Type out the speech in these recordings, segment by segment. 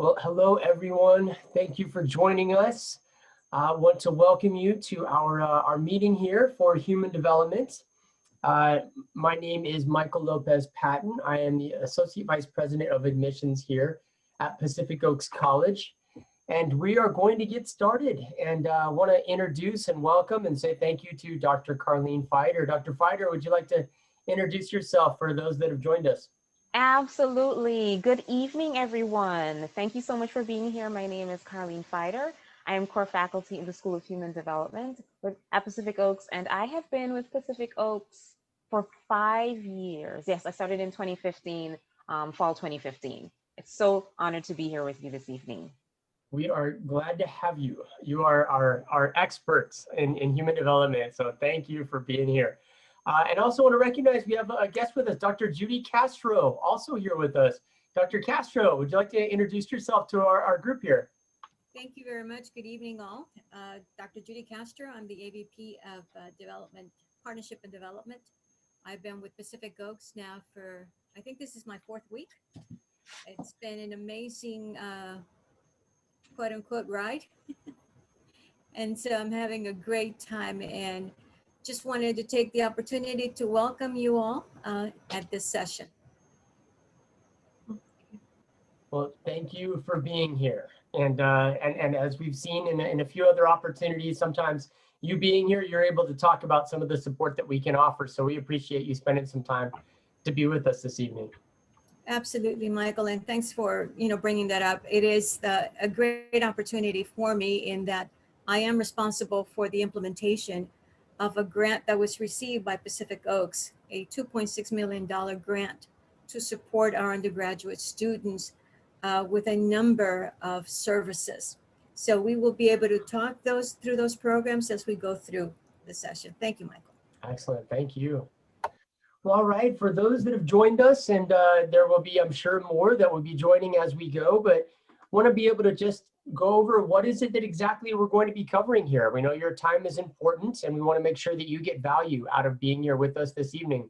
Well, hello everyone. Thank you for joining us. I want to welcome you to our meeting here for human development. Uh, my name is Michael Lopez Patton. I am the Associate Vice President of Admissions here at Pacific Oaks College. And we are going to get started, and I want to introduce and welcome and say thank you to Dr. Carlene Fider. Dr. Fider, would you like to introduce yourself for those that have joined us? Absolutely. Good evening, everyone. Thank you so much for being here. My name is Carlene Fider. I am core faculty in the School of Human Development at Pacific Oaks, and I have been with Pacific Oaks for 5 years. Yes, I started in 2015, fall 2015. It's so honored to be here with you this evening. We are glad to have you. You are our experts in human development, so thank you for being here. And also want to recognize we have a guest with us, Dr. Judy Castro, also here with us. Dr. Castro, would you like to introduce yourself to our group here? Thank you very much. Good evening, all. Dr. Judy Castro. I'm the AVP of Development, Partnership and Development. I've been with Pacific Oaks now for, I think this is my 4th week. It's been an amazing, quote unquote, ride. And so I'm having a great time and just wanted to take the opportunity to welcome you all at this session. Well, thank you for being here. And as we've seen in a few other opportunities, sometimes you being here, you're able to talk about some of the support that we can offer. So we appreciate you spending some time to be with us this evening. Absolutely, Michael, and thanks for bringing that up. It is a great opportunity for me in that I am responsible for the implementation of a grant that was received by Pacific Oaks, a $2.6 million grant to support our undergraduate students with a number of services. So we will be able to talk through those programs as we go through the session. Thank you, Michael. Excellent, thank you. Well, all right, for those that have joined us, and there will be, I'm sure, more that will be joining as we go, but want to be able to just go over what is it that exactly we're going to be covering here. We know your time is important, and we want to make sure that you get value out of being here with us this evening.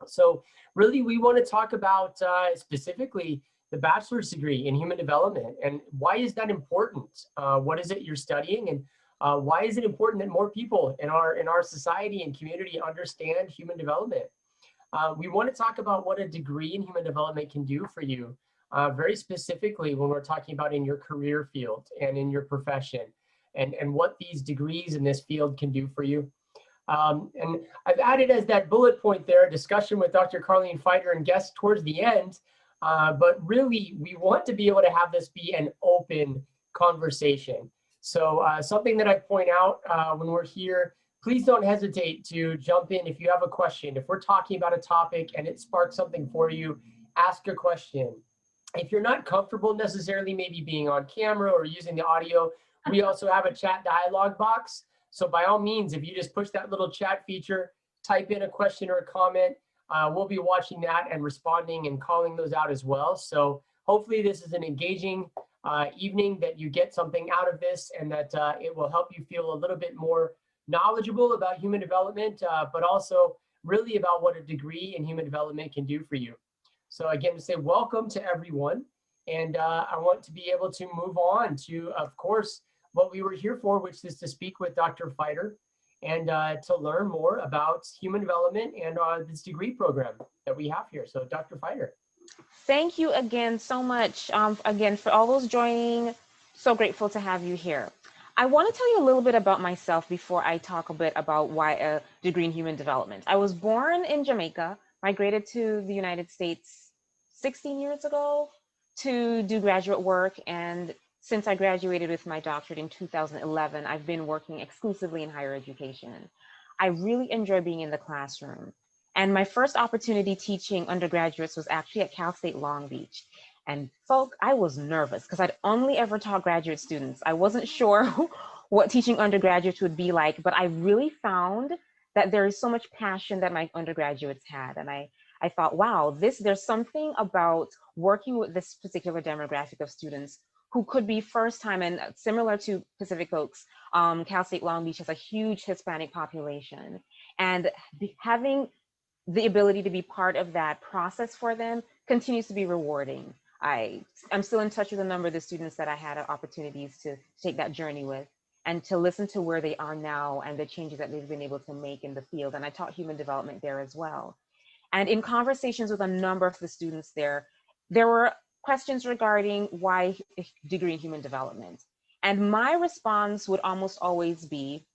So really, we want to talk about specifically the bachelor's degree in human development, and why is that important? What is it you're studying, and why is it important that more people in our society and community understand human development? We want to talk about what a degree in human development can do for you, very specifically when we're talking about in your career field and in your profession, and what these degrees in this field can do for you. And I've added as that bullet point there, a discussion with Dr. Carlene Fider and guests towards the end, but really we want to be able to have this be an open conversation. So something that I point out when we're here, please don't hesitate to jump in if you have a question. If we're talking about a topic and it sparks something for you, ask a question. If you're not comfortable necessarily maybe being on camera or using the audio, we also have a chat dialogue box. So by all means, if you just push that little chat feature, type in a question or a comment, we'll be watching that and responding and calling those out as well. So hopefully this is an engaging evening, that you get something out of this, and that it will help you feel a little bit more knowledgeable about human development, but also really about what a degree in human development can do for you. So again, to say welcome to everyone. And I want to be able to move on to, of course, what we were here for, which is to speak with Dr. Fider and to learn more about human development and this degree program that we have here. So Dr. Fider. Thank you again so much, again, for all those joining. So grateful to have you here. I want to tell you a little bit about myself before I talk a bit about why a degree in human development. I was born in Jamaica, migrated to the United States 16 years ago to do graduate work. And since I graduated with my doctorate in 2011, I've been working exclusively in higher education. I really enjoy being in the classroom. And my first opportunity teaching undergraduates was actually at Cal State Long Beach. And folk, I was nervous because I'd only ever taught graduate students. I wasn't sure what teaching undergraduates would be like, but I really found that there is so much passion that my undergraduates had. And I thought, wow, there's something about working with this particular demographic of students who could be first time, and similar to Pacific Oaks, Cal State Long Beach has a huge Hispanic population. And having the ability to be part of that process for them continues to be rewarding. I'm still in touch with a number of the students that I had opportunities to take that journey with, and to listen to where they are now and the changes that they've been able to make in the field. And I taught human development there as well. And in conversations with a number of the students there were questions regarding why a degree in human development. And my response would almost always be,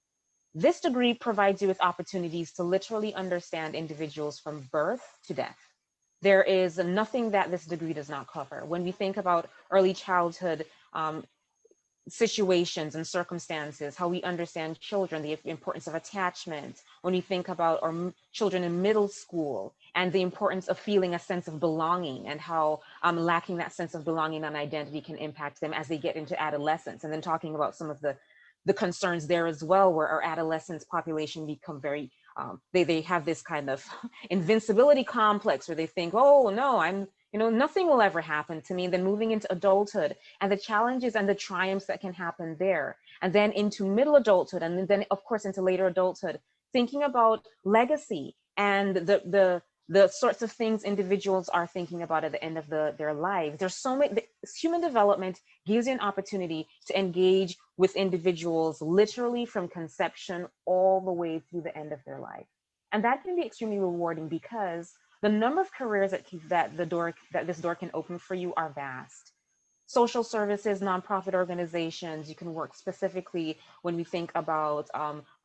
this degree provides you with opportunities to literally understand individuals from birth to death. There is nothing that this degree does not cover. When we think about early childhood situations and circumstances, how we understand children, the importance of attachment, when we think about our children in middle school and the importance of feeling a sense of belonging, and how lacking that sense of belonging and identity can impact them as they get into adolescence. And then talking about some of the concerns there as well, where our adolescents population become very, they have this kind of invincibility complex where they think, oh no, nothing will ever happen to me. And then moving into adulthood and the challenges and the triumphs that can happen there. And then into middle adulthood, and then of course into later adulthood, thinking about legacy and the sorts of things individuals are thinking about at the end of their lives. There's so many, human development gives you an opportunity to engage with individuals literally from conception all the way through the end of their life. And that can be extremely rewarding, because the number of careers that this door can open for you are vast. Social services, nonprofit organizations, you can work specifically when we think about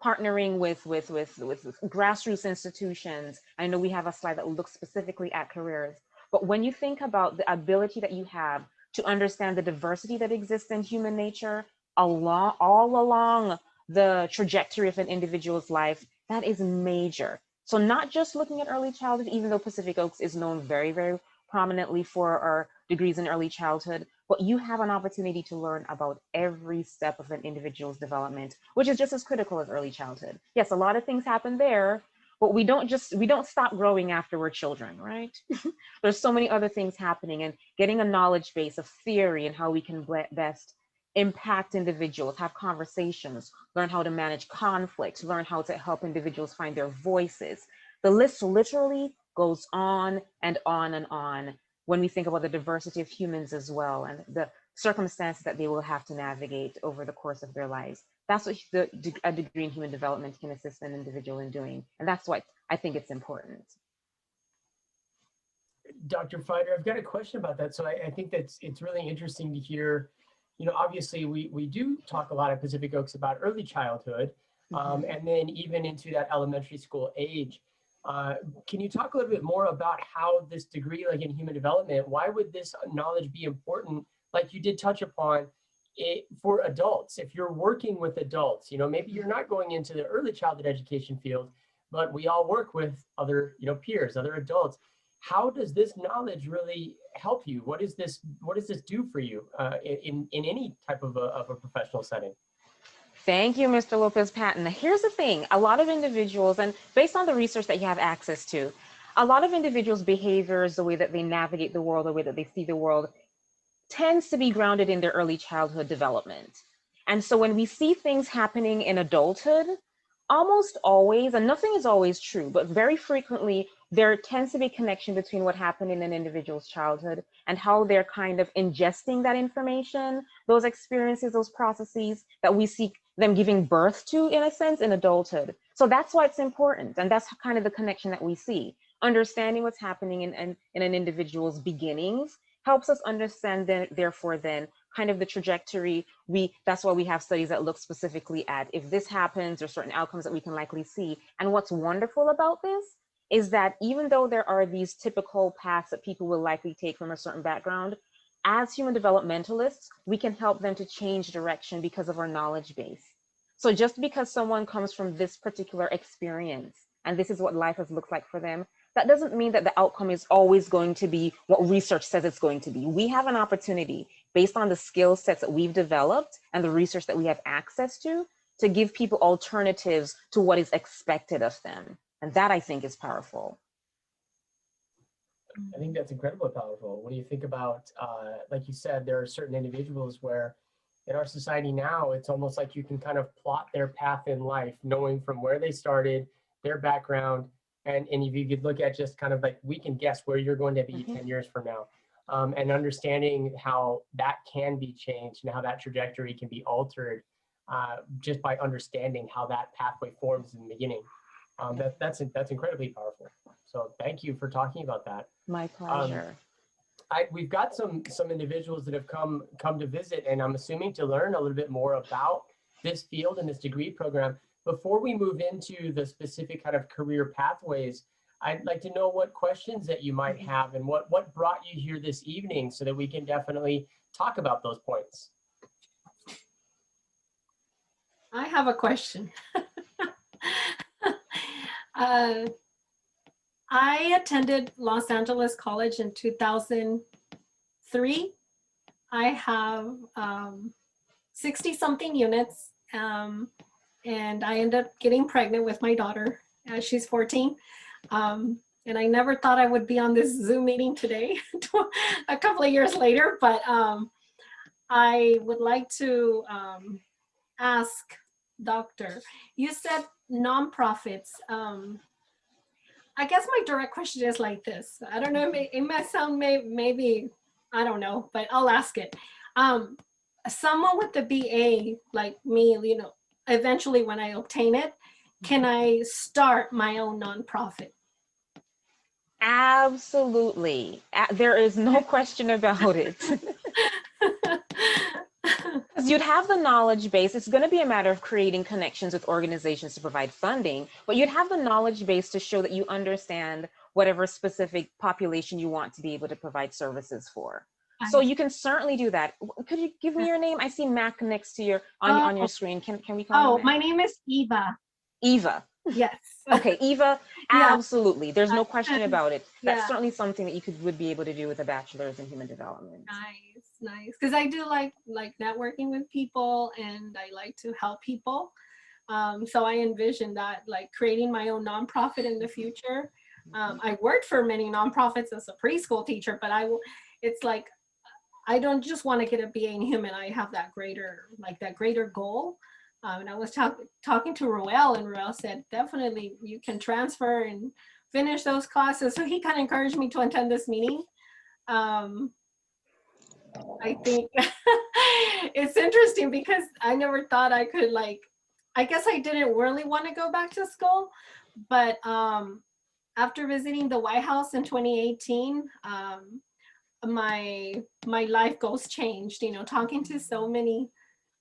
partnering with grassroots institutions. I know we have a slide that looks specifically at careers, but when you think about the ability that you have to understand the diversity that exists in human nature all along the trajectory of an individual's life, that is major. So not just looking at early childhood, even though Pacific Oaks is known very, very prominently for our degrees in early childhood, but you have an opportunity to learn about every step of an individual's development, which is just as critical as early childhood. Yes, a lot of things happen there, but we don't stop growing after we're children, right? There's so many other things happening, and getting a knowledge base of theory and how we can best impact individuals, have conversations, learn how to manage conflict, learn how to help individuals find their voices. The list literally goes on and on and on when we think about the diversity of humans as well, and the circumstances that they will have to navigate over the course of their lives. That's what a degree in human development can assist an individual in doing. And that's why I think it's important. Dr. Fider, I've got a question about that. So I think it's really interesting to hear. Obviously we do talk a lot at Pacific Oaks about early childhood, and then even into that elementary school age. Can you talk a little bit more about how this degree, like in human development, why would this knowledge be important? Like you did touch upon it for adults. If you're working with adults, maybe you're not going into the early childhood education field, but we all work with other, peers, other adults. How does this knowledge really help you? What does this do for you in any type of a professional setting? Thank you, Mr. Lopez Patton. Here's the thing, a lot of individuals, and based on the research that you have access to, a lot of individuals' behaviors, the way that they navigate the world, the way that they see the world, tends to be grounded in their early childhood development. And so when we see things happening in adulthood, almost always, and nothing is always true, but very frequently, there tends to be a connection between what happened in an individual's childhood and how they're kind of ingesting that information, those experiences, those processes that we see them giving birth to, in a sense, in adulthood. So that's why it's important. And that's kind of the connection that we see. Understanding what's happening in an individual's beginnings helps us understand then, therefore, then kind of the trajectory. That's why we have studies that look specifically at if this happens, or certain outcomes that we can likely see. And what's wonderful about this is that even though there are these typical paths that people will likely take from a certain background, as human developmentalists, we can help them to change direction because of our knowledge base. So just because someone comes from this particular experience and this is what life has looked like for them, that doesn't mean that the outcome is always going to be what research says it's going to be. We have an opportunity based on the skill sets that we've developed and the research that we have access to give people alternatives to what is expected of them. And that, I think, is powerful. I think that's incredibly powerful. When you think about, like you said, there are certain individuals where in our society now, it's almost like you can kind of plot their path in life, knowing from where they started, their background, and if you could look at just kind of like, we can guess where you're going to be 10 years from now. and understanding how that can be changed and how that trajectory can be altered just by understanding how that pathway forms in the beginning. That's incredibly powerful. So thank you for talking about that. My pleasure. We've got some individuals that have come to visit, and I'm assuming to learn a little bit more about this field and this degree program. Before we move into the specific kind of career pathways, I'd like to know what questions that you might have and what brought you here this evening so that we can definitely talk about those points. I have a question. I attended Los Angeles College in 2003. I have 60 something units, and I ended up getting pregnant with my daughter. She's 14. And I never thought I would be on this Zoom meeting today, a couple of years later, but I would like to ask Doctor, you said nonprofits. I guess my direct question is like this. I don't know, it might sound maybe, I don't know, but I'll ask it. Someone with the BA like me, you know, eventually when I obtain it, can I start my own nonprofit? Absolutely. There is no question about it. Because you'd have the knowledge base. It's going to be a matter of creating connections with organizations to provide funding, but you'd have the knowledge base to show that you understand whatever specific population you want to be able to provide services for. So you can certainly do that. Could you give me your name? I see Mac next to your on your screen. Can we call you Mac? My name is Eva. Eva. Yes. Okay, Eva, Yeah. absolutely. There's no question about it. That's Yeah. certainly something that you would be able to do with a bachelor's in human development. Nice. Because I do like networking with people, and I like to help people. So I envision that, like, creating my own nonprofit in the future. I worked for many nonprofits as a preschool teacher, but it's like, I don't just want to get a BA in human. I have that greater goal. And I was talking to Roel, and Roel said, definitely you can transfer and finish those classes. So he kind of encouraged me to attend this meeting. I think it's interesting because I never thought I could, like, I guess I didn't really want to go back to school, but after visiting the White House in 2018, my life goals changed, you know, talking to so many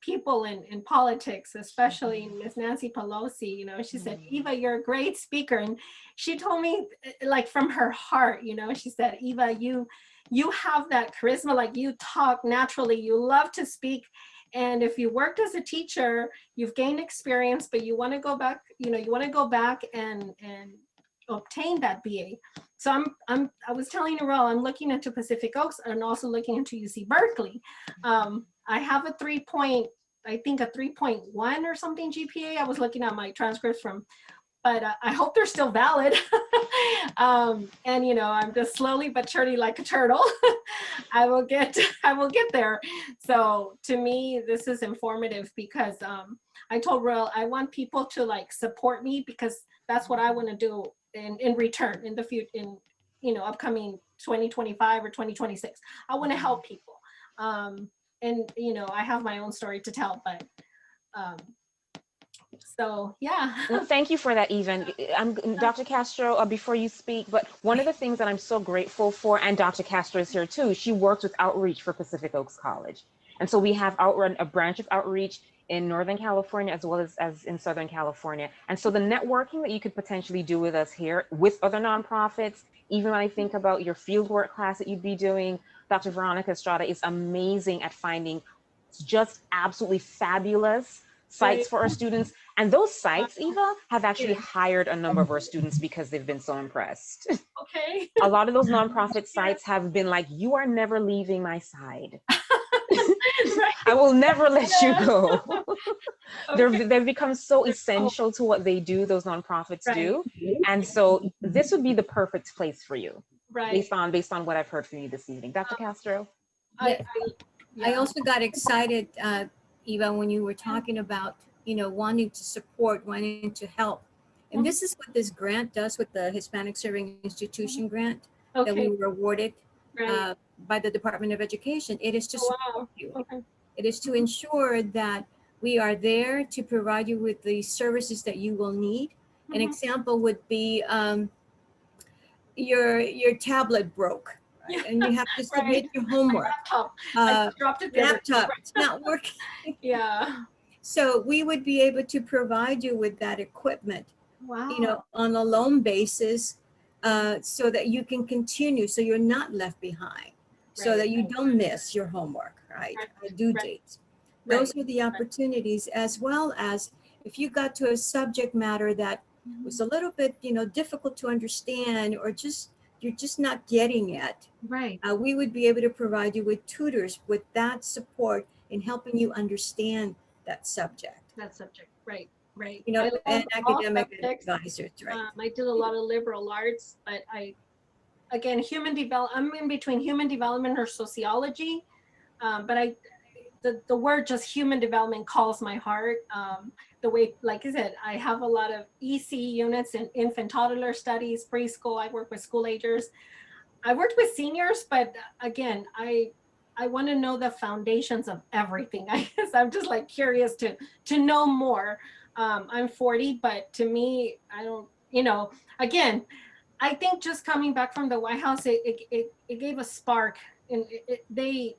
people in politics, especially Miss Nancy Pelosi. You know, she said, Eva, you're a great speaker. And she told me, like, from her heart, you know, she said, Eva, you have that charisma, like, you talk naturally, you love to speak. And if you worked as a teacher, you've gained experience, but you want to go back, you know, you want to go back and obtain that BA. So I was telling Narelle, I'm looking into Pacific Oaks and also looking into UC Berkeley. I have a 3.1 or something GPA. I was looking at my transcripts but I hope they're still valid. And, you know, I'm just slowly but surely, like a turtle. I will get there. So to me, this is informative because I told Roel, I want people to, like, support me, because that's what I want to do in return in the future, in, you know, upcoming 2025 or 2026. I want to help people. And, you know, I have my own story to tell, but so, yeah. Well, thank you for that, Eva. Dr. Castro, before you speak, but one of the things that I'm so grateful for, and Dr. Castro is here too, she works with outreach for Pacific Oaks College. And so we have a branch of outreach in Northern California as well as in Southern California. And so the networking that you could potentially do with us here, with other nonprofits, even when I think about your fieldwork class that you'd be doing, Dr. Veronica Estrada is amazing at finding just absolutely fabulous sites for our students. And those sites, Eva, have actually hired a number of our students because they've been so impressed. Okay. A lot of those nonprofit sites have been like, you are never leaving my side. Right. I will never let you go. Okay. They've become so essential to what they do, those nonprofits do. And so this would be the perfect place for you, based on what I've heard from you this evening. Dr. Castro? I also got excited, Eva, when you were talking about, you know, wanting to support, wanting to help. And this is what this grant does with the Hispanic Serving Institution grant that we were awarded. Right. by the Department of Education. It is to Oh, support wow. you. Okay. It is to ensure that we are there to provide you with the services that you will need. An Mhm. example would be your tablet broke, right? Yeah. And you have to Right. submit your homework. Laptop. I Uh, dropped it the other day. laptop, it's not working. Yeah. So we would be able to provide you with that equipment, Wow. on a loan basis, so that you can continue, so you're not left behind, so Right, that you right. don't miss your homework, right? Due right, dates. right. Those are the opportunities, as well as if you got to a subject matter that was a little bit, difficult to understand, or you're just not getting it. Right. We would be able to provide you with tutors with that support in helping you understand that subject. That subject. Right. Right. And I love all academic subjects. advisors, right? I did a lot of liberal arts, but again, I'm in between human development or sociology. But the word just human development calls my heart. The way, like I said, I have a lot of EC units in infant toddler studies, preschool. I work with school agers. I worked with seniors, but again, I want to know the foundations of everything. I guess I'm just like curious to know more. I'm 40, but to me, I don't, again, I think just coming back from the White House, it gave a spark. And the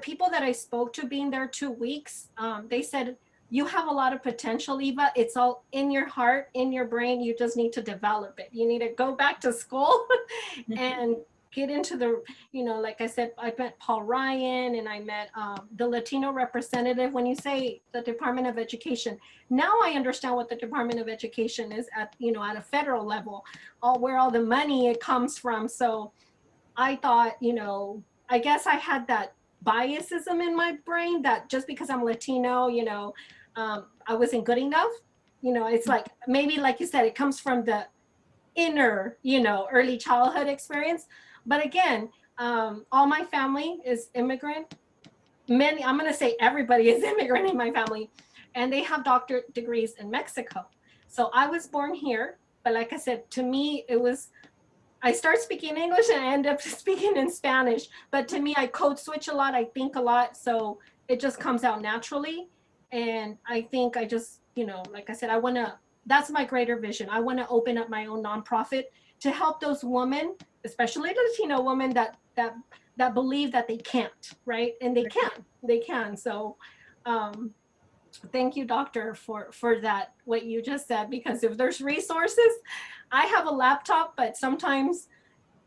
people that I spoke to being there 2 weeks, they said, you have a lot of potential, Eva. It's all in your heart, in your brain. You just need to develop it. You need to go back to school and get into the, like I said, I met Paul Ryan, and I met the Latino representative. When you say the Department of Education, now I understand what the Department of Education is at a federal level, where all the money it comes from. So I thought, I guess I had that biasism in my brain that just because I'm Latino, I wasn't good enough. It's like, maybe like you said, it comes from the inner, early childhood experience. But again, all my family is immigrant. I'm going to say everybody is immigrant in my family, and they have doctorate degrees in Mexico. So I was born here, but like I said, to me, I start speaking English and I end up speaking in Spanish. But to me, I code switch a lot. I think a lot. So it just comes out naturally. And I think I just, like I said, that's my greater vision. I want to open up my own nonprofit to help those women, especially Latino women that believe that they can't, right? And they can. So thank you, doctor, for that, what you just said, because if there's resources, I have a laptop, but sometimes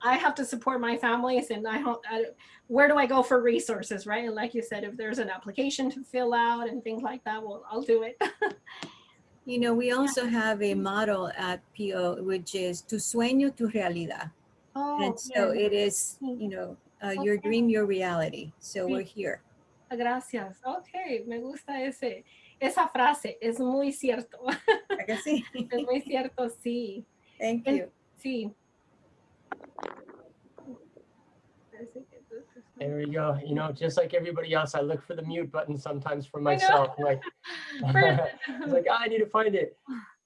I have to support my families, and where do I go for resources, right? And like you said, if there's an application to fill out and things like that, well, I'll do it. We also have a model at PO, which is tu sueño, tu realidad. And so bien. it is, your dream, your reality. So we're here. Gracias. Okay, me gusta esa frase. Es muy cierto. I can see. Es muy cierto, sí. Thank you. Sí. There we go. Just like everybody else, I look for the mute button sometimes for myself. Like, it's like, I need to find it.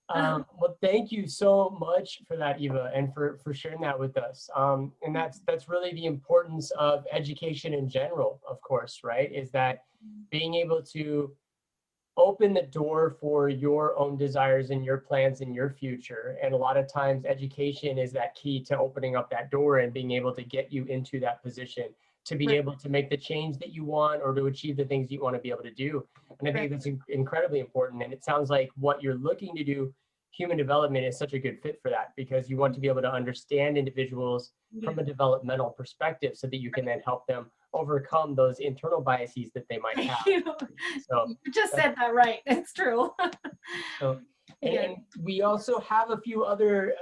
Well, thank you so much for that, Eva, and for sharing that with us. And that's really the importance of education in general, of course, right? Is that being able to open the door for your own desires and your plans in your future. And a lot of times education is that key to opening up that door and being able to get you into that position to be able to make the change that you want or to achieve the things you want to be able to do. And I think that's incredibly important. And it sounds like what you're looking to do, human development, is such a good fit for that, because you want to be able to understand individuals from a developmental perspective so that you can then help them overcome those internal biases that they might have. So you just said that right. It's true. So, and we also have a few other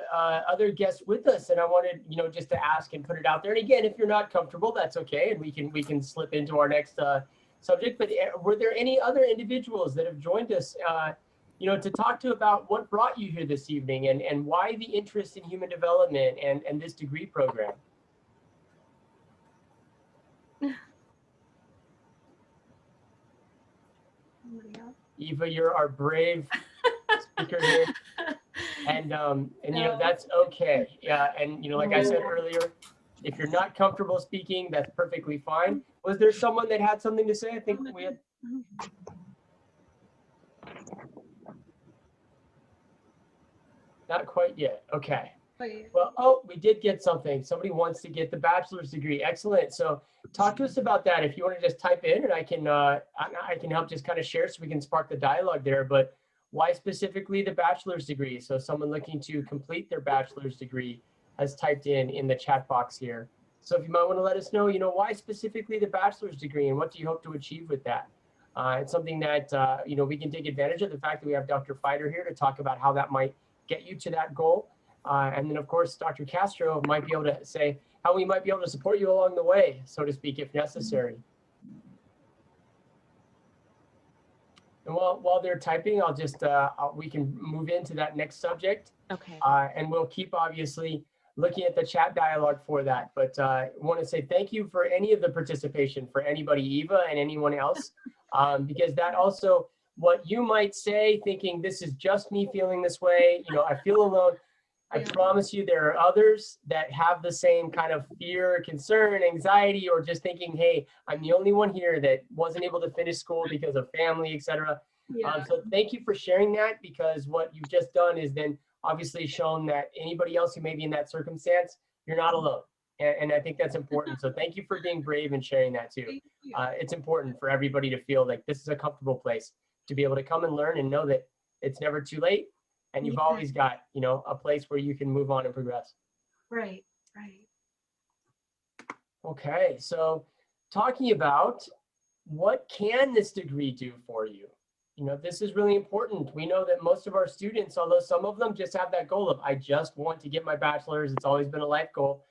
guests with us, and I wanted just to ask and put it out there. And again, if you're not comfortable, that's okay, and we can slip into our next subject. But were there any other individuals that have joined us, to talk to about what brought you here this evening and why the interest in human development and this degree program? Eva, you're our brave speaker here, and that's okay. Yeah, and like I said earlier, If you're not comfortable speaking, that's perfectly fine. Was there someone that had something to say? I think we had. Not quite yet. Okay. Well, oh, we did get something. Somebody wants to get the bachelor's degree. Excellent. So talk to us about that. If you want to just type in, and I can help just kind of share so we can spark the dialogue there. But why specifically the bachelor's degree? So someone looking to complete their bachelor's degree has typed in the chat box here. So if you might want to let us know, why specifically the bachelor's degree and what do you hope to achieve with that? It's something that, we can take advantage of the fact that we have Dr. Fider here to talk about how that might get you to that goal. And then, of course, Dr. Castro might be able to say how we might be able to support you along the way, so to speak, if necessary. And while they're typing, I'll just, we can move into that next subject. Okay. And we'll keep, obviously, looking at the chat dialogue for that. But I want to say thank you for any of the participation, for anybody, Eva, and anyone else, because that also, what you might say, thinking this is just me feeling this way, I feel alone. I promise you there are others that have the same kind of fear, concern, anxiety, or just thinking, hey, I'm the only one here that wasn't able to finish school because of family, etc. So thank you for sharing that, because what you've just done is then obviously shown that anybody else who may be in that circumstance, you're not alone. And I think that's important. So thank you for being brave and sharing that too. It's important for everybody to feel like this is a comfortable place to be able to come and learn and know that it's never too late. And you've always got, a place where you can move on and progress. Right. Okay, so talking about what can this degree do for you? This is really important. We know that most of our students, although some of them just have that goal of, I just want to get my bachelor's, it's always been a life goal.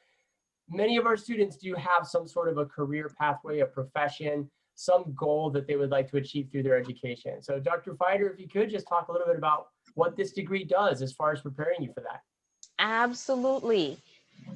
Many of our students do have some sort of a career pathway, a profession, some goal that they would like to achieve through their education. So Dr. Fider, if you could just talk a little bit about what this degree does as far as preparing you for that. Absolutely.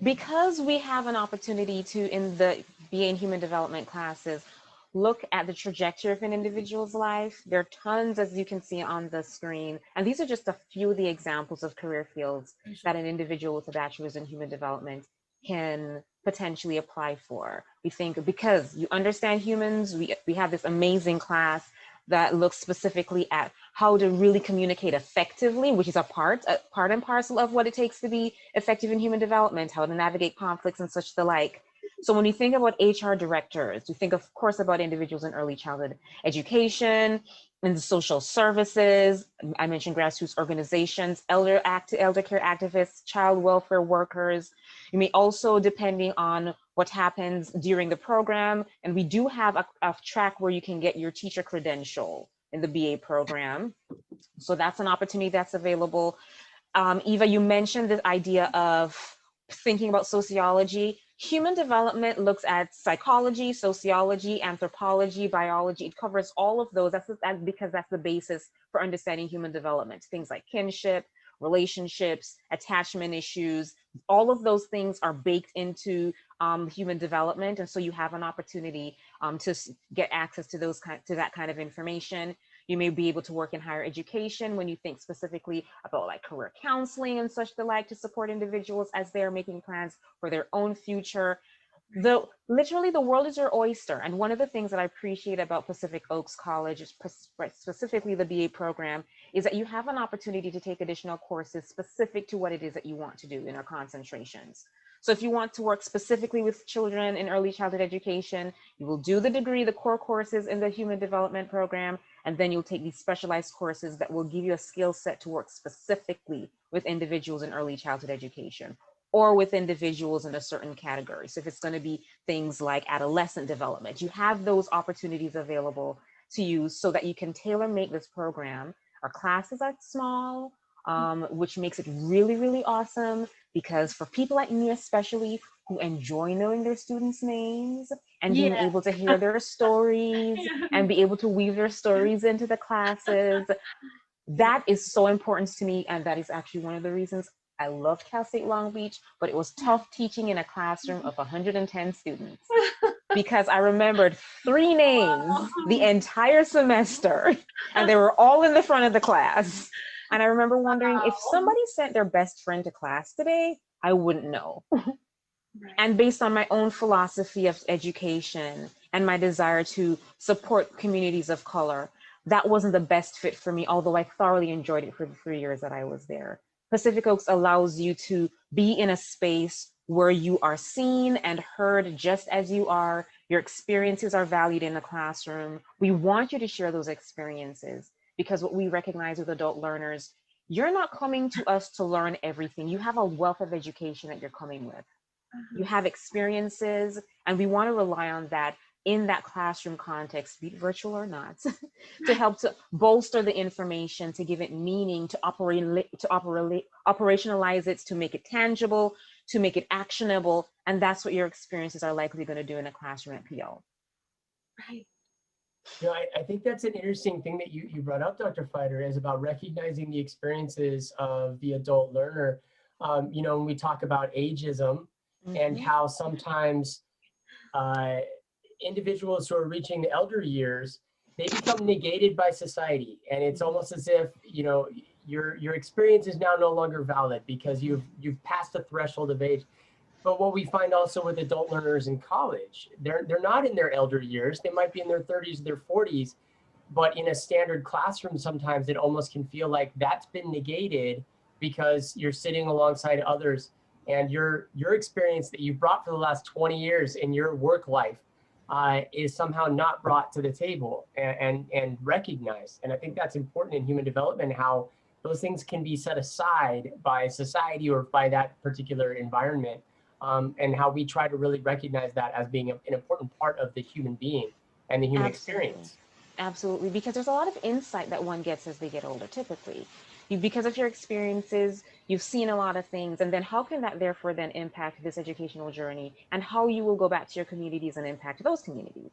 Because we have an opportunity to, in the BA in Human Development classes, look at the trajectory of an individual's life. There are tons, as you can see on the screen, and these are just a few of the examples of career fields that an individual with a bachelor's in human development can potentially apply for. We think, because you understand humans, we have this amazing class that looks specifically at how to really communicate effectively, which is a part and parcel of what it takes to be effective in human development, how to navigate conflicts and such the like. So when we think about HR directors, we think, of course, about individuals in early childhood education, in the social services. I mentioned grassroots organizations, elder care activists, child welfare workers. You may also, depending on what happens during the program, and we do have a track where you can get your teacher credential in the BA program. So that's an opportunity that's available. Eva, you mentioned this idea of thinking about sociology. Human development looks at psychology, sociology, anthropology, biology. It covers all of those. That's because that's the basis for understanding human development. Things like kinship, relationships, attachment issues, all of those things are baked into human development. And so you have an opportunity to get access to that kind of information. You may be able to work in higher education when you think specifically about like career counseling and such the like, to support individuals as they're making plans for their own future. Literally the world is your oyster. And one of the things that I appreciate about Pacific Oaks College, specifically the BA program, is that you have an opportunity to take additional courses specific to what it is that you want to do in our concentrations. So if you want to work specifically with children in early childhood education, you will do the degree, the core courses in the human development program, and then you'll take these specialized courses that will give you a skill set to work specifically with individuals in early childhood education, or with individuals in a certain category. So if it's going to be things like adolescent development, you have those opportunities available to you so that you can tailor make this program. Our classes are small, which makes it really, really awesome, because for people like me, especially, who enjoy knowing their students' names and being able to hear their stories and be able to weave their stories into the classes, that is so important to me. And that is actually one of the reasons I love Cal State Long Beach, but it was tough teaching in a classroom of 110 students, because I remembered 3 names the entire semester, and they were all in the front of the class. And I remember wondering, if somebody sent their best friend to class today, I wouldn't know. Right. And based on my own philosophy of education and my desire to support communities of color, that wasn't the best fit for me, although I thoroughly enjoyed it for the 3 years that I was there. Pacific Oaks allows you to be in a space where you are seen and heard just as you are. Your experiences are valued in the classroom. We want you to share those experiences because what we recognize with adult learners, you're not coming to us to learn everything. You have a wealth of education that you're coming with. You have experiences, and we want to rely on that in that classroom context, be it virtual or not, to help to bolster the information, to give it meaning, to operationalize it, to make it tangible, to make it actionable. And that's what your experiences are likely going to do in a classroom at PL. Right. You know, I think that's an interesting thing that you brought up, Dr. Fider, is about recognizing the experiences of the adult learner. You know, when we talk about ageism and how sometimes individuals who are reaching the elder years, they become negated by society. And it's almost as if, you know, your experience is now no longer valid because you've passed the threshold of age. But what we find also with adult learners in college, they're not in their elder years. They might be in their 30s, their 40s, but in a standard classroom, sometimes it almost can feel like that's been negated because you're sitting alongside others and your experience that you've brought for the last 20 years in your work life is somehow not brought to the table and recognized. And I think that's important in human development, how those things can be set aside by society or by that particular environment. And how we try to really recognize that as being an important part of the human being and the human experience. Absolutely, because there's a lot of insight that one gets as they get older, typically. Because of your experiences, you've seen a lot of things, and then how can that therefore then impact this educational journey and how you will go back to your communities and impact those communities?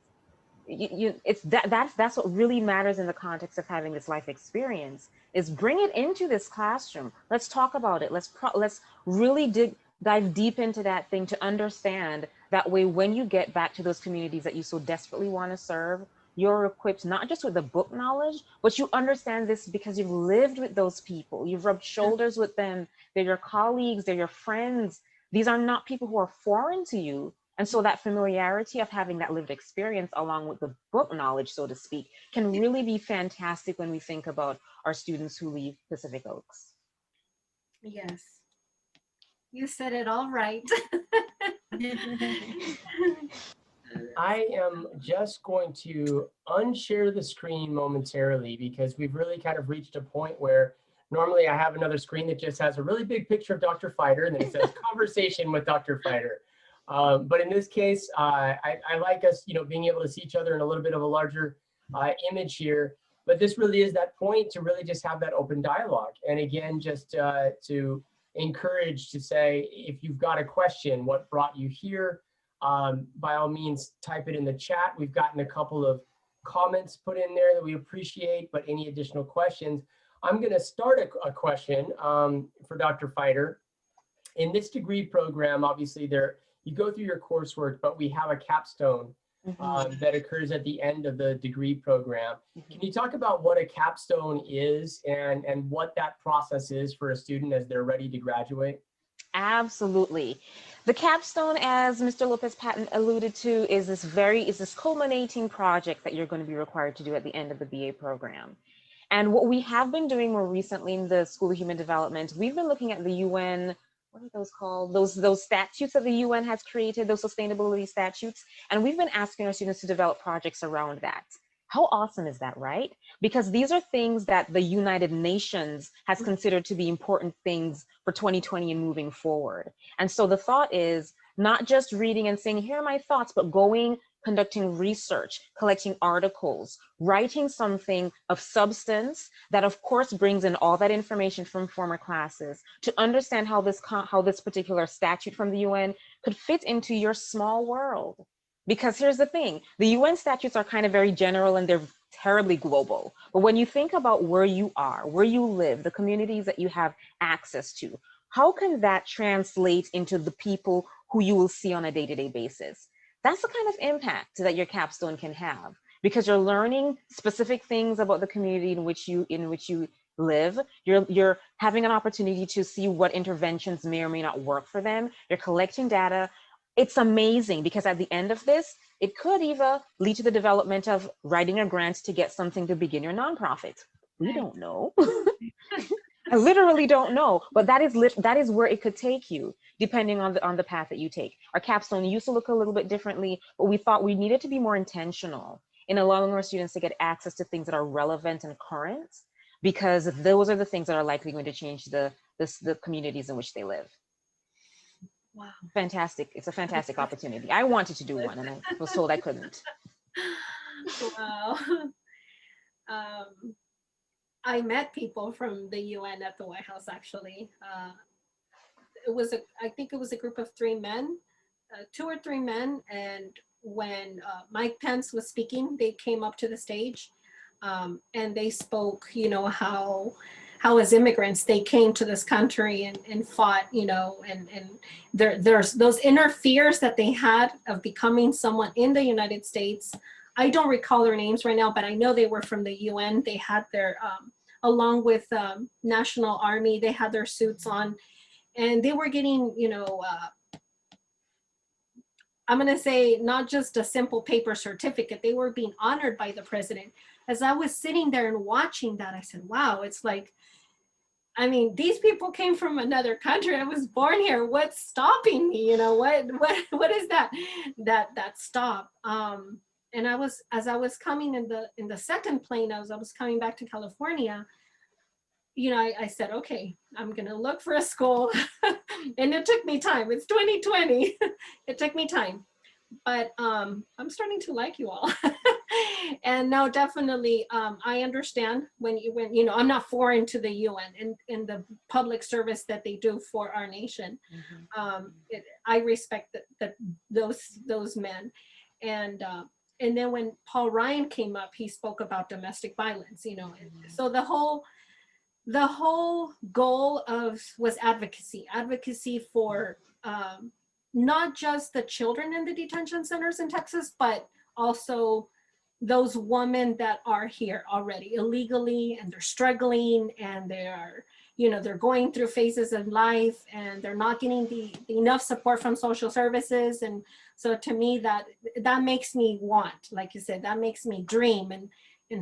It's that's what really matters in the context of having this life experience, is bring it into this classroom. Let's talk about it. Let's really dive deep into that thing to understand that way when you get back to those communities that you so desperately want to serve, you're equipped not just with the book knowledge, but you understand this because you've lived with those people, you've rubbed shoulders with them, they're your colleagues, they're your friends. These are not people who are foreign to you. And so that familiarity of having that lived experience along with the book knowledge, so to speak, can really be fantastic when we think about our students who leave Pacific Oaks. Yes. You said it all right. I am just going to unshare the screen momentarily because we've really kind of reached a point where normally I have another screen that just has a really big picture of Dr. Fider and then it says conversation with Dr. Fider. But in this case, I like us, you know, being able to see each other in a little bit of a larger image here. But this really is that point to really just have that open dialogue. And again, just to encourage to say, if you've got a question, what brought you here? By all means, type it in the chat. We've gotten a couple of comments put in there that we appreciate, but any additional questions? I'm going to start a question for Dr. Fider. In this degree program, obviously you go through your coursework, but we have a capstone that occurs at the end of the degree program. Can you talk about what a capstone is and what that process is for a student as they're ready to graduate? Absolutely. The capstone, as Mr. Lopez-Patton alluded to, is this culminating project that you're going to be required to do at the end of the BA program. And what we have been doing more recently in the School of Human Development, we've been looking at the UN, what are those called? Those statutes that the UN has created, those sustainability statutes. And we've been asking our students to develop projects around that. How awesome is that, right? Because these are things that the United Nations has considered to be important things for 2020 and moving forward. And so the thought is not just reading and saying, here are my thoughts, but going, conducting research, collecting articles, writing something of substance that of course brings in all that information from former classes to understand how this particular statute from the UN could fit into your small world. Because here's the thing, the UN statutes are kind of very general and they're terribly global. But when you think about where you are, where you live, the communities that you have access to, how can that translate into the people who you will see on a day-to-day basis? That's the kind of impact that your capstone can have, because you're learning specific things about the community in which you live. You're having an opportunity to see what interventions may or may not work for them. You're collecting data it's amazing because at the end of this, it could either lead to the development of writing a grant to get something to begin your nonprofit. We don't know. I literally don't know, but that is where it could take you, depending on the path that you take. Our capstone used to look a little bit differently, but we thought we needed to be more intentional in allowing our students to get access to things that are relevant and current, because those are the things that are likely going to change the communities in which they live. Wow. Fantastic. It's a fantastic opportunity. I wanted to do one and I was told I couldn't. Wow. I met people from the UN at the White House, actually. I think it was a group of 3 men, 2 or 3 men. And when Mike Pence was speaking, they came up to the stage and they spoke, you know, how as immigrants, they came to this country and fought, you know, and there's those inner fears that they had of becoming someone in the United States. I don't recall their names right now, but I know they were from the UN. They had their, along with National Army, they had their suits on, and they were getting, you know, I'm gonna say not just a simple paper certificate, they were being honored by the president. As I was sitting there and watching that, I said, wow, it's like, I mean, these people came from another country. I was born here. What's stopping me? You know, what is that stop? And as I was coming in the second plane, as I was coming back to California, you know, I said, okay, I'm gonna look for a school. And it took me time. It's 2020. It took me time. But I'm starting to like you all. And no, definitely, I understand when you know, I'm not foreign to the UN and in the public service that they do for our nation. I respect those men. And then when Paul Ryan came up, he spoke about domestic violence, you know, and so the whole goal was advocacy for not just the children in the detention centers in Texas, but also those women that are here already illegally, and they're struggling, and they're, you know, they're going through phases of life, and they're not getting the enough support from social services. And so to me, that makes me want, like you said, that makes me dream and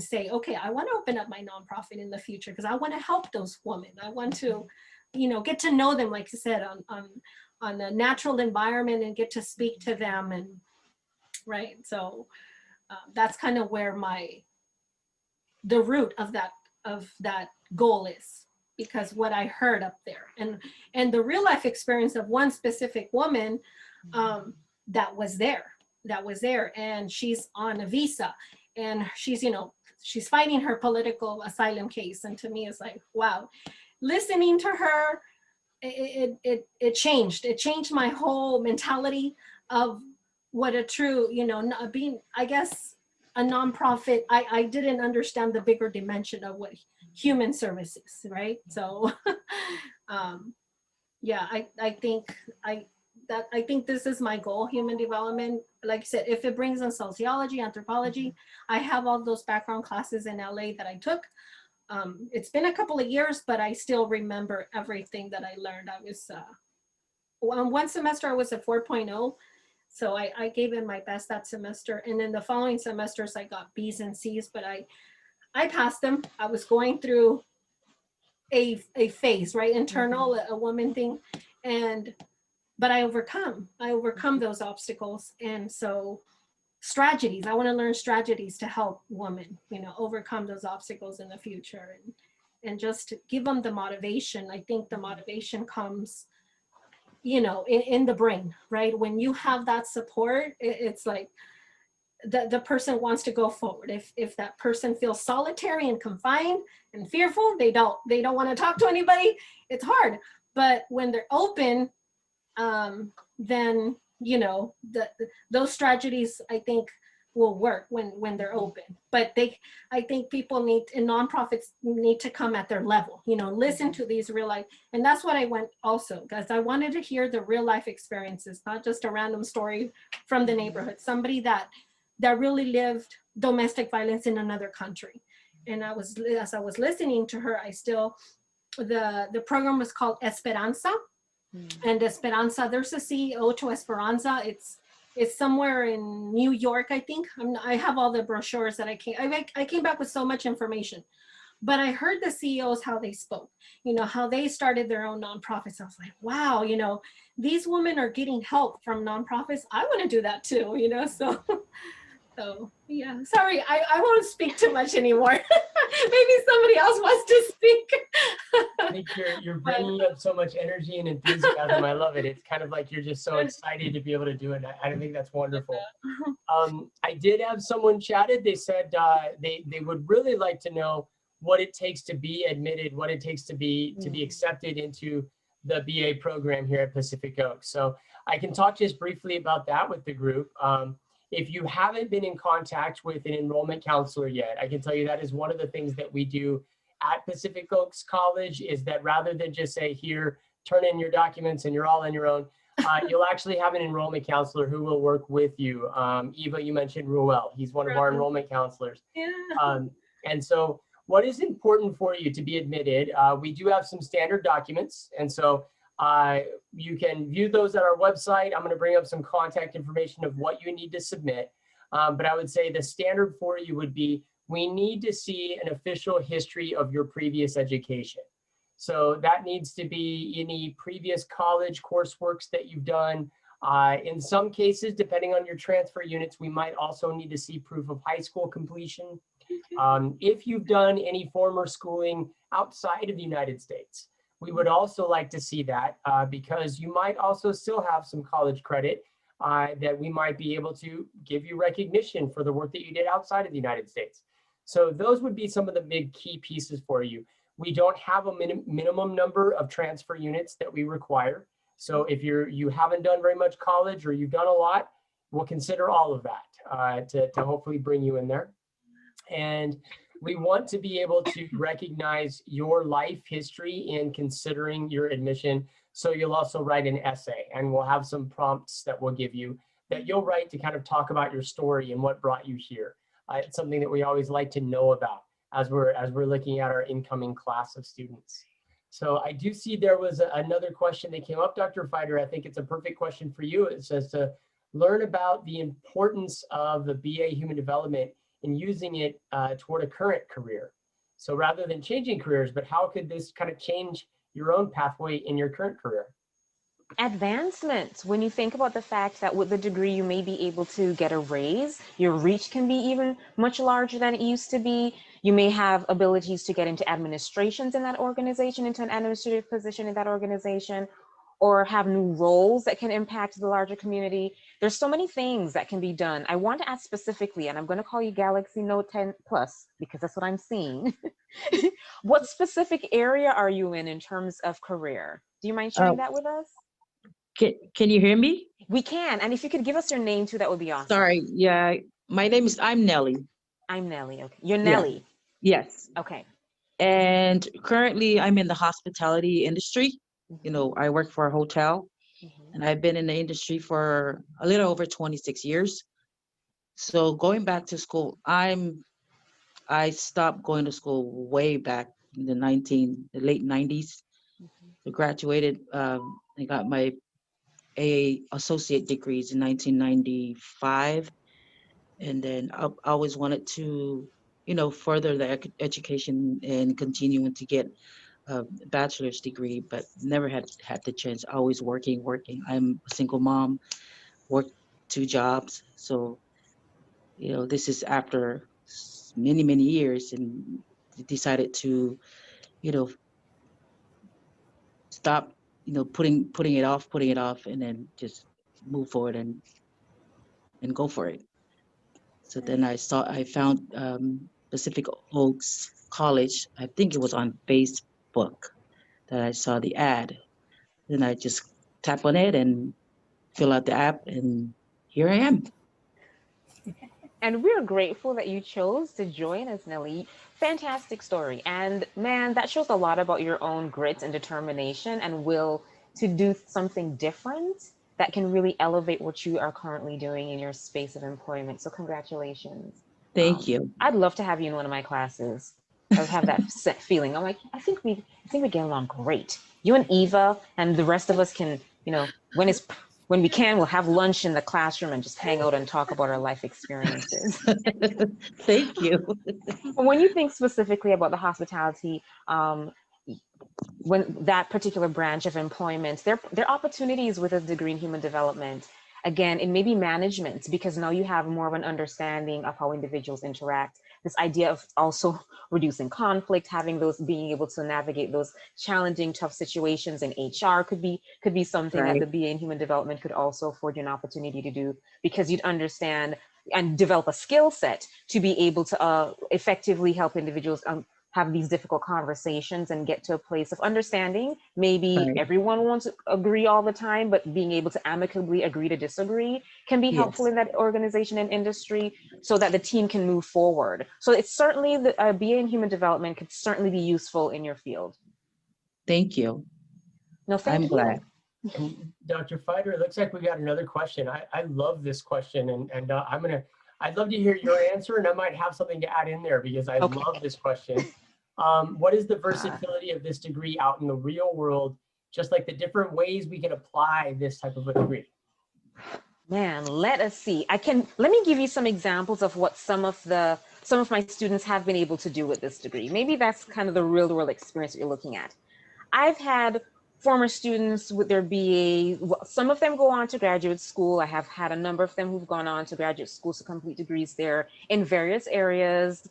say, okay, I want to open up my nonprofit in the future because I want to help those women. I want to, you know, get to know them, like you said, on a natural environment, and get to speak to them. And right, so that's kind of where the root of that goal is, because what I heard up there and the real life experience of one specific woman that was there, and she's on a visa, and she's, you know, she's fighting her political asylum case. And to me, it's like, wow, listening to her, it changed my whole mentality of what a true, you know, being, I guess, a nonprofit. I didn't understand the bigger dimension of what human service is, right? So yeah, I think this is my goal, human development. Like I said, if it brings in sociology, anthropology, I have all those background classes in LA that I took. It's been a couple of years, but I still remember everything that I learned. I was, one semester I was a 4.0. So I gave it my best that semester. And then the following semesters, I got B's and C's, but I passed them. I was going through a phase, right? Internal, a woman thing. But I overcome those obstacles. And so strategies, I want to learn strategies to help women, you know, overcome those obstacles in the future, and just give them the motivation. I think the motivation comes, you know, in the brain, right? When you have that support, it's like the person wants to go forward. If that person feels solitary and confined and fearful, they don't want to talk to anybody. It's hard. But when they're open, then, you know, those strategies, I think, will work when they're open. But I think people and nonprofits need to come at their level, you know, listen to these real life. And that's what I went also, because I wanted to hear the real life experiences, not just a random story from the neighborhood, somebody that really lived domestic violence in another country. And as I was listening to her, the program was called Esperanza. And Esperanza, there's a CEO to Esperanza. It's somewhere in New York, I think. I have all the brochures that I came back with so much information. But I heard the CEOs, how they spoke, how they started their own nonprofits. I was like, wow, these women are getting help from nonprofits. I want to do that too, so yeah, sorry, I won't speak too much anymore. Maybe somebody else wants to speak. I think you're bringing up so much energy and enthusiasm. I love it. It's kind of like you're just so excited to be able to do it. I think that's wonderful. I did have someone chatted. They said they would really like to know what it takes to be admitted, what it takes to be accepted into the BA program here at Pacific Oaks. So I can talk just briefly about that with the group. If you haven't been in contact with an enrollment counselor yet, I can tell you that is one of the things that we do at Pacific Oaks College, is that rather than just say, here, turn in your documents and you're all on your own, you'll actually have an enrollment counselor who will work with you. Eva, you mentioned Ruel. He's one of our enrollment counselors. Yeah. And so what is important for you to be admitted? We do have some standard documents. And so you can view those at our website. I'm going to bring up some contact information of what you need to submit. But I would say the standard for you would be, we need to see an official history of your previous education. So that needs to be any previous college courseworks that you've done. In some cases, depending on your transfer units, we might also need to see proof of high school completion. If you've done any former schooling outside of the United States, we would also like to see that because you might also still have some college credit that we might be able to give you recognition for the work that you did outside of the United States. So those would be some of the big key pieces for you. We don't have a minimum number of transfer units that we require. So if you haven't done very much college or you've done a lot, we'll consider all of that to hopefully bring you in there. And we want to be able to recognize your life history in considering your admission. So you'll also write an essay, and we'll have some prompts that we'll give you that you'll write to kind of talk about your story and what brought you here. It's something that we always like to know about as we're looking at our incoming class of students. So I do see there was another question that came up, Dr. Fider. I think it's a perfect question for you. It says to learn about the importance of the BA Human Development and using it toward a current career. So rather than changing careers, but how could this kind of change your own pathway in your current career? Advancement. When you think about the fact that with the degree you may be able to get a raise, your reach can be even much larger than it used to be. You may have abilities to get into administrations in that organization, into an administrative position in that organization, or have new roles that can impact the larger community. There's so many things that can be done. I want to ask specifically, and I'm going to call you Galaxy Note 10 Plus because that's what I'm seeing. What specific area are you in terms of career? Do you mind sharing that with us? Can you hear me? We can. And if you could give us your name too, that would be awesome. Sorry. Yeah. I'm Nellie. I'm Nellie. Okay. You're Yeah. Nellie. Yes. Okay. And currently I'm in the hospitality industry. You know, I work for a hotel and I've been in the industry for a little over 26 years. So going back to school, I stopped going to school way back in the late 90s. I graduated, I got my associate degrees in 1995. And then I always wanted to, further the education and continuing to get a bachelor's degree, but never had the chance. Always working. I'm a single mom, worked 2 jobs. So, this is after many, many years, and decided to, you know, stop, putting it off, and then just move forward and go for it. So then I found Pacific Oaks College. I think it was on Facebook that I saw the ad. Then I just tap on it and fill out the app, and here I am. And we're grateful that you chose to join us, Nellie. Fantastic story. And man, that shows a lot about your own grit and determination and will to do something different that can really elevate what you are currently doing in your space of employment. So congratulations. Thank you. I'd love to have you in one of my classes. I have that set feeling. I'm like, I think we get along great. You and Eva and the rest of us can, when we can, we'll have lunch in the classroom and just hang out and talk about our life experiences. Thank you. When you think specifically about the hospitality, when that particular branch of employment, there are opportunities with a degree in human development. Again, it may be management, because now you have more of an understanding of how individuals interact. This idea of also reducing conflict, being able to navigate those challenging, tough situations in HR could be something that Right. the BA in human development could also afford you an opportunity to do, because you'd understand and develop a skill set to be able to effectively help individuals have these difficult conversations and get to a place of understanding. Maybe Right. everyone wants to agree all the time, but being able to amicably agree to disagree can be helpful Yes. in that organization and industry, so that the team can move forward. So it's certainly, the BA in human development could certainly be useful in your field. Thank you. No, I'm thank you. glad. Dr. Fider, it looks like we got another question. I love this question, and I'd love to hear your answer, and I might have something to add in there because I Okay. love this question. What is the versatility of this degree out in the real world? Just like the different ways we can apply this type of a degree. Man, let us see. Let me give you some examples of what some of my students have been able to do with this degree. Maybe that's kind of the real world experience that you're looking at. I've had former students with their BA, some of them go on to graduate school. I have had a number of them who've gone on to graduate schools to complete degrees there in various areas.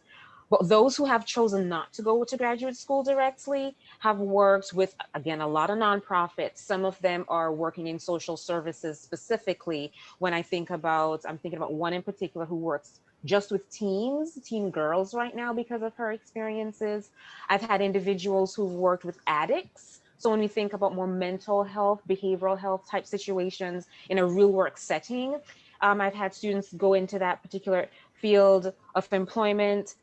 But those who have chosen not to go to graduate school directly have worked with, again, a lot of nonprofits. Some of them are working in social services specifically. I'm thinking about one in particular who works just with teen girls right now because of her experiences. I've had individuals who've worked with addicts. So when we think about more mental health, behavioral health type situations in a real work setting, I've had students go into that particular field of employment.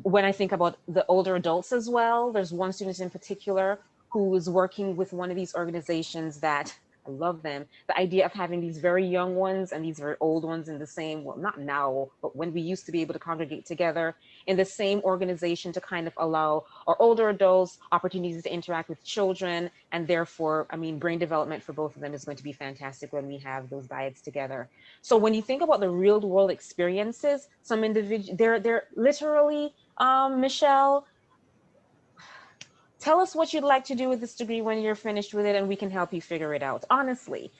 When I think about the older adults as well, there's one student in particular who is working with one of these organizations that I love them. The idea of having these very young ones and these very old ones in the same, well, not now, but when we used to be able to congregate together in the same organization to kind of allow our older adults opportunities to interact with children. And therefore, brain development for both of them is going to be fantastic when we have those dyads together. So when you think about the real world experiences, some individuals, they're literally, Michelle, tell us what you'd like to do with this degree when you're finished with it, and we can help you figure it out. Honestly,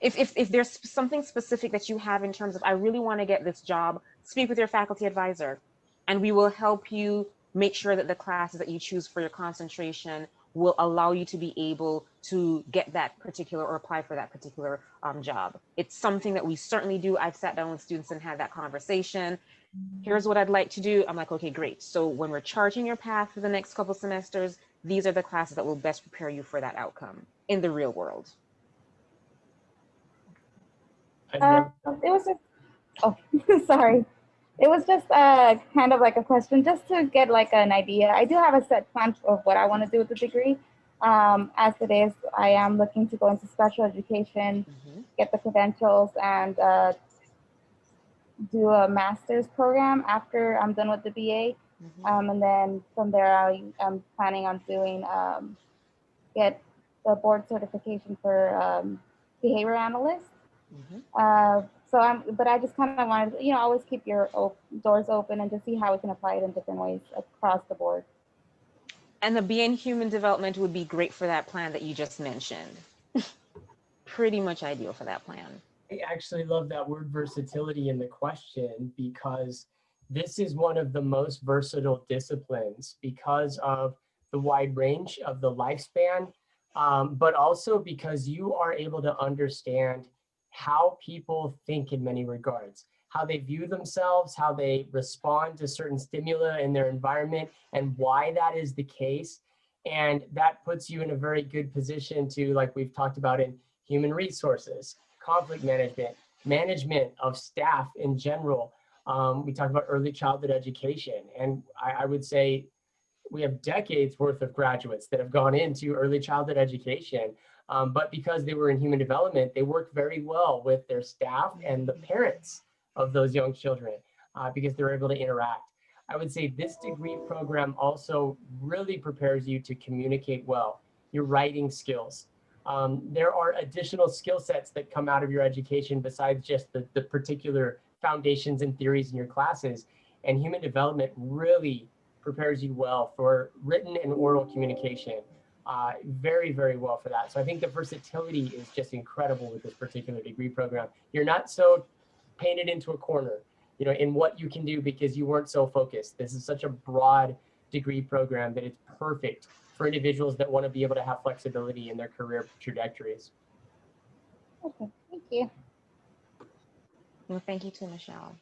if there's something specific that you have in terms of, I really want to get this job, speak with your faculty advisor, and we will help you make sure that the classes that you choose for your concentration will allow you to be able to get that particular or apply for that particular job. It's something that we certainly do. I've sat down with students and had that conversation. Here's what I'd like to do. I'm like, okay, great. So when we're charting your path for the next couple semesters, these are the classes that will best prepare you for that outcome in the real world. It was just, oh, sorry. It was just kind of like a question just to get like an idea. I do have a set plan of what I want to do with the degree. As it is, I am looking to go into special education, get the credentials, and do a master's program after I'm done with the BA. And then from there, I'm planning on doing, get the board certification for behavior analyst. But I just kind of wanted, always keep your doors open and just see how we can apply it in different ways across the board. And the BA in human development would be great for that plan that you just mentioned. Pretty much ideal for that plan. I actually love that word versatility in the question, because this is one of the most versatile disciplines because of the wide range of the lifespan, but also because you are able to understand how people think in many regards, how they view themselves, how they respond to certain stimuli in their environment, and why that is the case. And that puts you in a very good position to, like we've talked about in human resources, conflict management, management of staff in general. We talked about early childhood education, and I would say we have decades worth of graduates that have gone into early childhood education, but because they were in human development, they worked very well with their staff and the parents of those young children because they're able to interact. I would say this degree program also really prepares you to communicate well, your writing skills. There are additional skill sets that come out of your education besides just the particular foundations and theories in your classes. And human development really prepares you well for written and oral communication. Very, very well for that. So I think the versatility is just incredible with this particular degree program. You're not so painted into a corner, you know, in what you can do because you weren't so focused. This is such a broad degree program that it's perfect for individuals that want to be able to have flexibility in their career trajectories. Okay, thank you. Well, thank you to Michelle.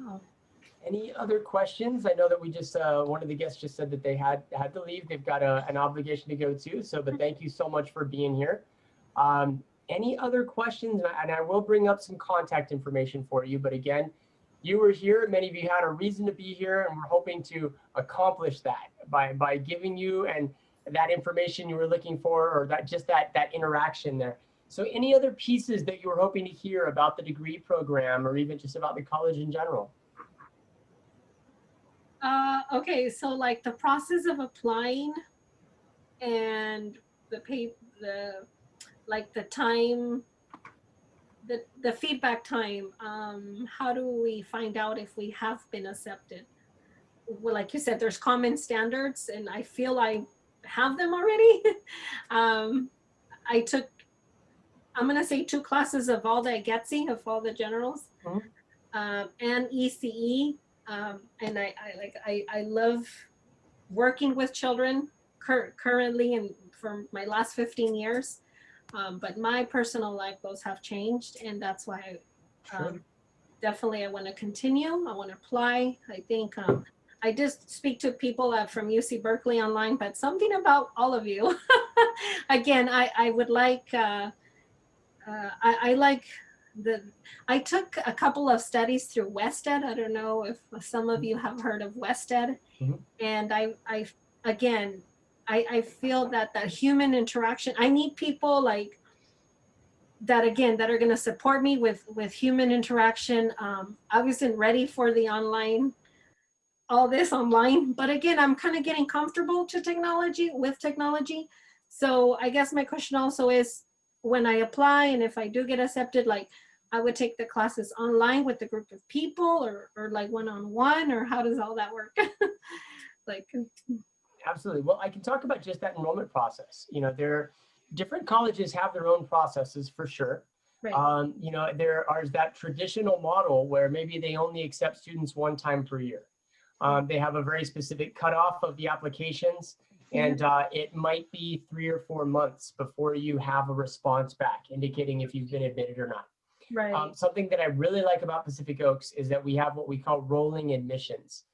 Oh, Any other questions? I know that we just, one of the guests just said that they had to leave. They've got an obligation to go to. So, but thank you so much for being here. Any other questions? And I will bring up some contact information for you. But again, you were here. Many of you had a reason to be here, and we're hoping to accomplish that by giving you and that information you were looking for, or that interaction there. So, any other pieces that you were hoping to hear about the degree program, or even just about the college in general? okay, so like the process of applying and the time, the feedback time, how do we find out if we have been accepted? Well, like you said, there's common standards and I feel I have them already. I took, I'm gonna say 2 classes of all the GETSI, of all the generals, and ECE. And I love working with children currently and for my last 15 years. But my personal life goals have changed, and that's why definitely I want to continue. I want to apply. I think I just speak to people from UC Berkeley online, but something about all of you. Again, I would like, I like I took a couple of studies through WestEd. I don't know if some of you have heard of WestEd. And I feel that human interaction, I need people like that, again, that are going to support me with human interaction. I wasn't ready for the all this online, but again, I'm kind of getting comfortable with technology. So I guess my question also is, when I apply and if I do get accepted, like I would take the classes online with a group of people, or like one-on-one, or how does all that work? Like, absolutely. Well, I can talk about just that enrollment process. You know, different colleges have their own processes for sure. right. You know, there is that traditional model where maybe they only accept students one time per year. They have a very specific cutoff of the applications, and it might be 3 or 4 months before you have a response back indicating if you've been admitted or not. Right. Something that I really like about Pacific Oaks is that we have what we call rolling admissions.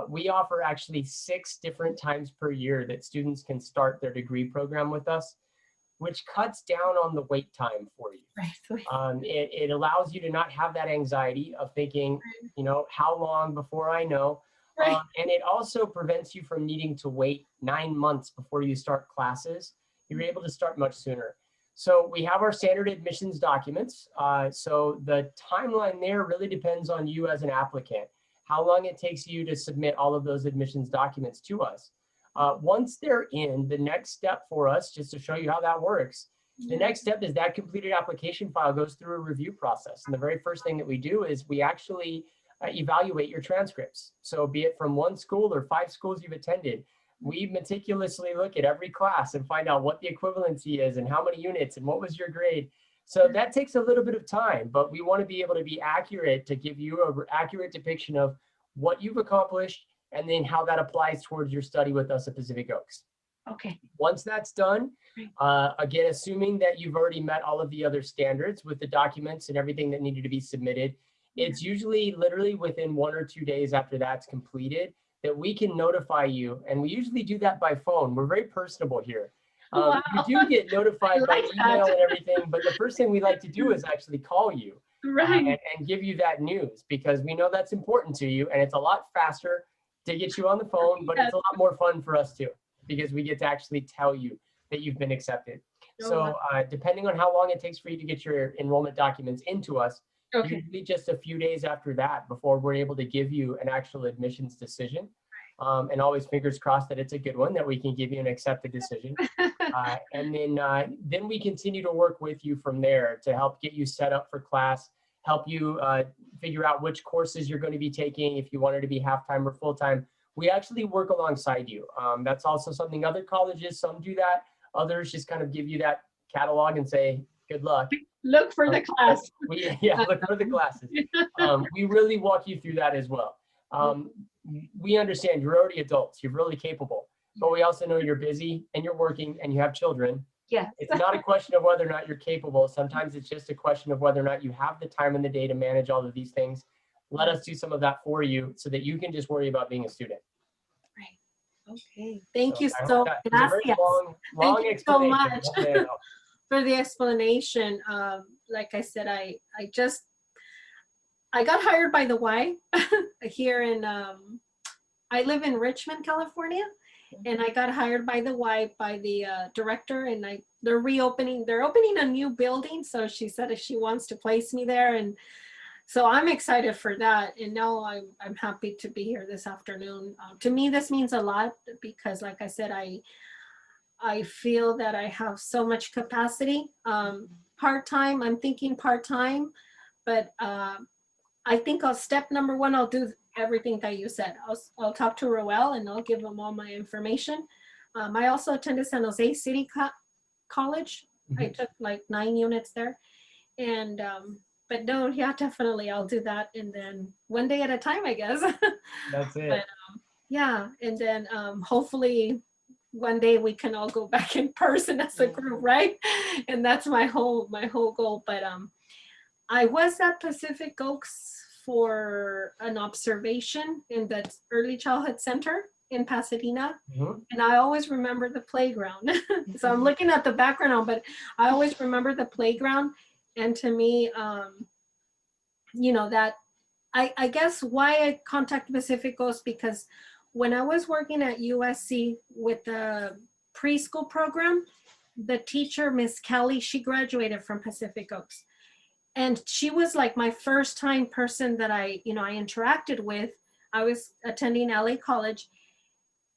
We offer actually 6 different times per year that students can start their degree program with us, which cuts down on the wait time for you. Right. It allows you to not have that anxiety of thinking, you know, how long before I know. Right. And it also prevents you from needing to wait 9 months before you start classes. You're able to start much sooner. So we have our standard admissions documents. So the timeline there really depends on you as an applicant, how long it takes you to submit all of those admissions documents to us. Once they're in, the next step for us, just to show you how that works, the next step is that completed application file goes through a review process. And the very first thing that we do is we actually evaluate your transcripts. So be it from 1 school or 5 schools you've attended, we meticulously look at every class and find out what the equivalency is and how many units and what was your grade. So that takes a little bit of time, but we want to be able to be accurate to give you an accurate depiction of what you've accomplished and then how that applies towards your study with us at Pacific Oaks. Okay. Once that's done, again, assuming that you've already met all of the other standards with the documents and everything that needed to be submitted, it's usually literally within 1 or 2 days after that's completed that we can notify you. And we usually do that by phone. We're very personable here. Wow. You do get notified by like email that. and everything, but the first thing we like to do is actually call you Right. and give you that news, because we know that's important to you, and it's a lot faster to get you on the phone, but it's a lot more fun for us too, because we get to actually tell you that you've been accepted. So depending on how long it takes for you to get your enrollment documents into us, Okay. usually just a few days after that before we're able to give you an actual admissions decision. And always fingers crossed that it's a good one, that we can give you an accepted decision. And then we continue to work with you from there to help get you set up for class, help you figure out which courses you're going to be taking, if you wanted to be half-time or full-time. We actually work alongside you. That's also something other colleges, some do that. Others just kind of give you that catalog and say, good luck. Look for the class. Look for the classes. We really walk you through that as well. We understand you're already adults, you're really capable, but we also know you're busy and you're working and you have children. Yes. It's not a question of whether or not you're capable. Sometimes it's just a question of whether or not you have the time in the day to manage all of these things. Let us do some of that for you so that you can just worry about being a student. Right. Okay. Thank you I so hope that was a very gracias. long Thank you so explanation. much. Hopefully it helped. For the explanation. Like I said, I got hired by the Y here in, I live in Richmond, California, and I got hired by the Y by the director, and they're opening a new building. So she said if she wants to place me there, and so I'm excited for that. And now I'm happy to be here this afternoon. To me, this means a lot because, like I said, I feel that I have so much capacity. Part-time, I'm thinking part-time, but I think step number one, I'll do everything that you said. I'll talk to Roel and I'll give them all my information. I also attended San Jose City College. I took like 9 units there. And, but no, yeah, definitely I'll do that. And then one day at a time, I guess. That's it. But yeah, and then hopefully one day we can all go back in person as a group, right? And that's my whole goal. But I was at Pacific Oaks for an observation in the early childhood center in Pasadena. And I always remember the playground. So I'm looking at the background, but I always remember the playground. And to me, that I guess why I contacted Pacific Oaks, because when I was working at USC with the preschool program, the teacher, Miss Kelly, she graduated from Pacific Oaks. And she was like my first time person that I interacted with. I was attending LA College.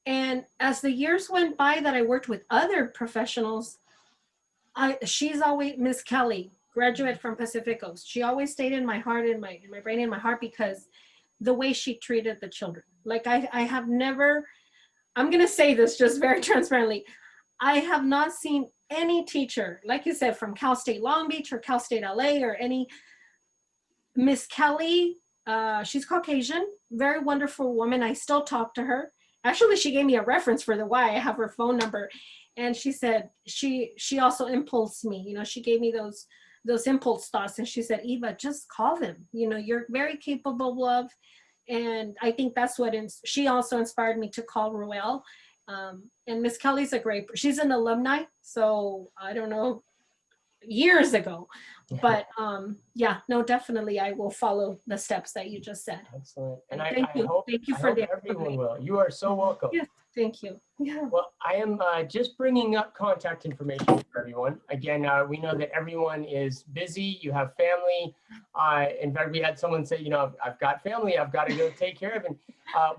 And as the years went by that I worked with other professionals, she's always, Miss Kelly, graduate from Pacific Oaks. She always stayed in my heart, in my brain, in my heart, because the way she treated the children. Like I have never, I'm gonna say this just very transparently, I have not seen any teacher, like you said, from Cal State Long Beach or Cal State LA or any, Miss Kelly, she's Caucasian, very wonderful woman. I still talk to her. Actually, she gave me a reference for the Y. I have her phone number. And she said, she also impulsed me, she gave me those impulse thoughts. And she said, Eva, just call them. You're very capable of. And I think that's what, she also inspired me to call Roel. And Miss Kelly's she's an alumni. So I don't know, years ago. But yeah, no, definitely I will follow the steps that you just said. Excellent. And I thank you. hope, Thank you I for hope the everyone will. You are so welcome. Yes, thank you. Yeah. Well, I am just bringing up contact information for everyone. Again, we know that everyone is busy. You have family. In fact, we had someone say, I've got family. I've got to go take care of. And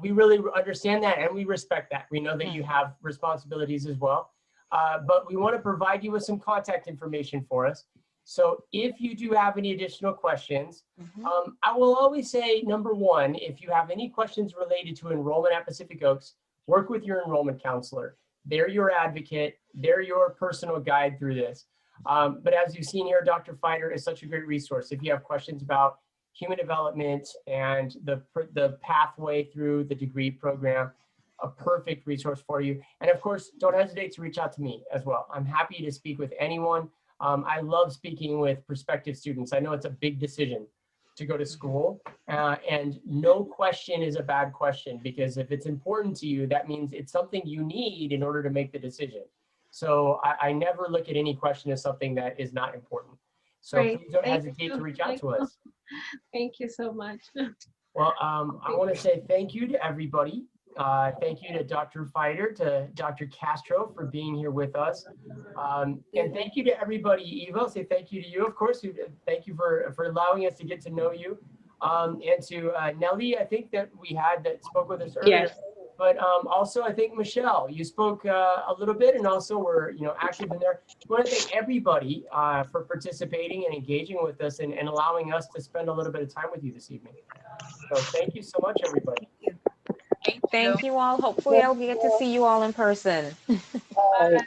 we really understand that and we respect that. We know that you have responsibilities as well. But we want to provide you with some contact information for us. So if you do have any additional questions, I will always say, number one, if you have any questions related to enrollment at Pacific Oaks, work with your enrollment counselor. They're your advocate. They're your personal guide through this. But as you've seen here, Dr. Fider is such a great resource. If you have questions about human development and the pathway through the degree program, a perfect resource for you. And of course, don't hesitate to reach out to me as well. I'm happy to speak with anyone. I love speaking with prospective students. I know it's a big decision to go to school, and no question is a bad question, because if it's important to you, that means it's something you need in order to make the decision. So I never look at any question as something that is not important. So Great. please don't Thank hesitate you. to reach out Thank to you. us. Thank you so much. Well, I want to say thank you to everybody. Thank you to Dr. Fider, to Dr. Castro for being here with us. And thank you to everybody. Eva, I'll say thank you to you, of course. Thank you for allowing us to get to know you. And to Nelly, I think that spoke with us earlier. Yes. But also, I think Michelle, you spoke a little bit, and also were active in there. I want to thank everybody for participating and engaging with us and allowing us to spend a little bit of time with you this evening. So thank you so much, everybody. Thank you all. Hopefully I'll get to see you all in person. Bye.